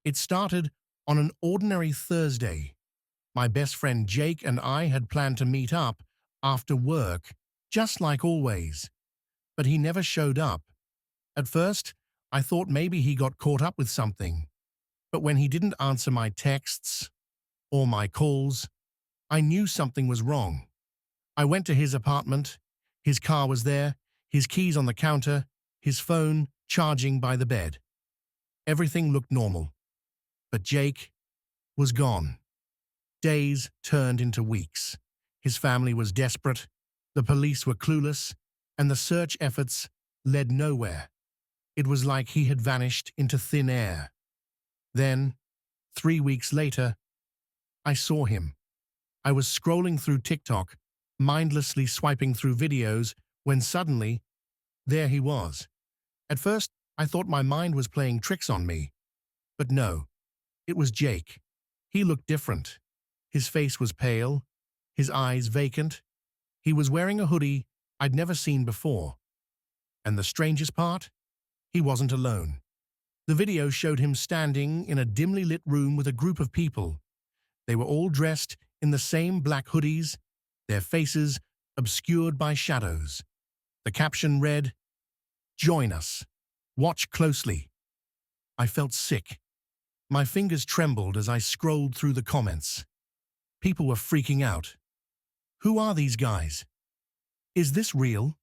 It started on an ordinary Thursday. My best friend Jake and I had planned to meet up after work, just like always. But he never showed up. At first, I thought maybe he got caught up with something. But when he didn't answer my texts or my calls, I knew something was wrong. I went to his apartment. His car was there, his keys on the counter, his phone charging by the bed. Everything looked normal. But Jake was gone. Days turned into weeks. His family was desperate, the police were clueless, and the search efforts led nowhere. It was like he had vanished into thin air. Then, 3 weeks later, I saw him. I was scrolling through TikTok, mindlessly swiping through videos, when suddenly, there he was. At first, I thought my mind was playing tricks on me. But no, it was Jake. He looked different. His face was pale, his eyes vacant. He was wearing a hoodie I'd never seen before. And the strangest part? He wasn't alone. The video showed him standing in a dimly lit room with a group of people. They were all dressed in the same black hoodies, their faces obscured by shadows. The caption read, "Join us. Watch closely." I felt sick. My fingers trembled as I scrolled through the comments. People were freaking out. Who are these guys? Is this real?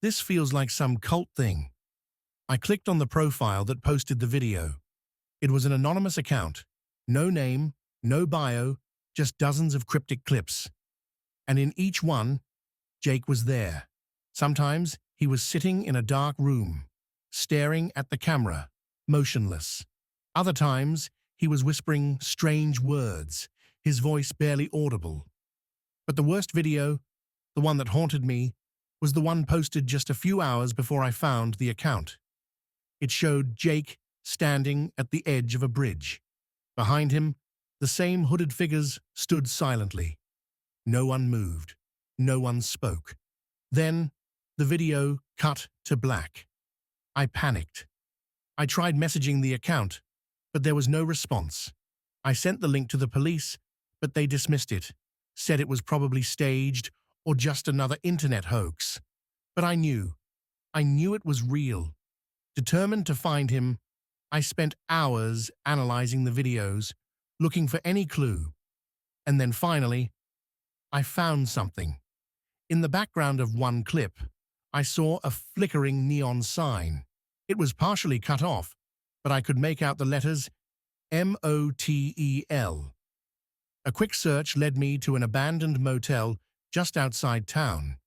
This feels like some cult thing. I clicked on the profile that posted the video. It was an anonymous account. No name, no bio, just dozens of cryptic clips. And in each one, Jake was there. Sometimes he was sitting in a dark room, staring at the camera, motionless. Other times, he was whispering strange words, his voice barely audible. But the worst video, the one that haunted me, was the one posted just a few hours before I found the account. It showed Jake standing at the edge of a bridge. Behind him, the same hooded figures stood silently. No one moved. No one spoke. Then, the video cut to black. I panicked. I tried messaging the account, but there was no response. I sent the link to the police, but they dismissed it, said it was probably staged or just another internet hoax. But I knew it was real. Determined to find him, I spent hours analyzing the videos, looking for any clue. And then finally, I found something. In the background of one clip, I saw a flickering neon sign. It was partially cut off, but I could make out the letters MOTEL. A quick search led me to an abandoned motel just outside town.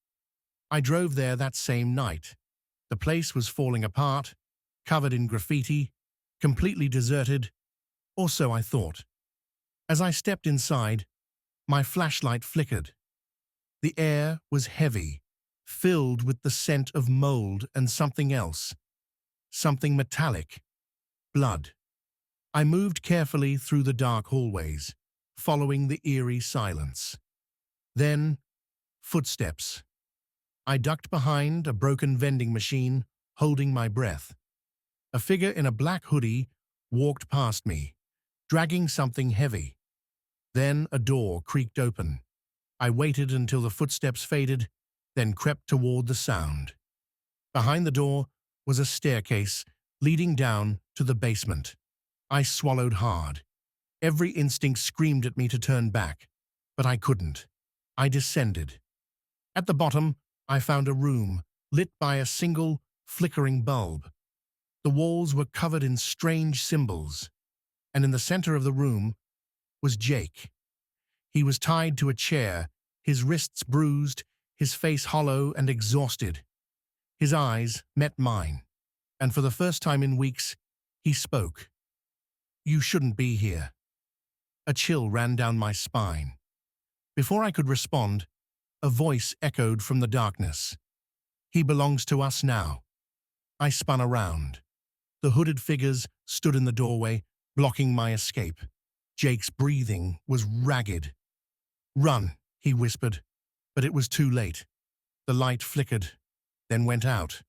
I drove there that same night. The place was falling apart, covered in graffiti, completely deserted, or so I thought. As I stepped inside, my flashlight flickered. The air was heavy, filled with the scent of mold and something else. Something metallic. Blood. I moved carefully through the dark hallways, following the eerie silence. Then, footsteps. I ducked behind a broken vending machine, holding my breath. A figure in a black hoodie walked past me, dragging something heavy. Then a door creaked open. I waited until the footsteps faded, then crept toward the sound. Behind the door was a staircase leading down to the basement. I swallowed hard. Every instinct screamed at me to turn back, but I couldn't. I descended. At the bottom, I found a room lit by a single, flickering bulb. The walls were covered in strange symbols, and in the center of the room was Jake. He was tied to a chair, his wrists bruised, his face hollow and exhausted. His eyes met mine, and for the first time in weeks, he spoke. "You shouldn't be here." A chill ran down my spine. Before I could respond, a voice echoed from the darkness. "He belongs to us now." I spun around. The hooded figures stood in the doorway, blocking my escape. Jake's breathing was ragged. "Run," he whispered, but it was too late. The light flickered, then went out.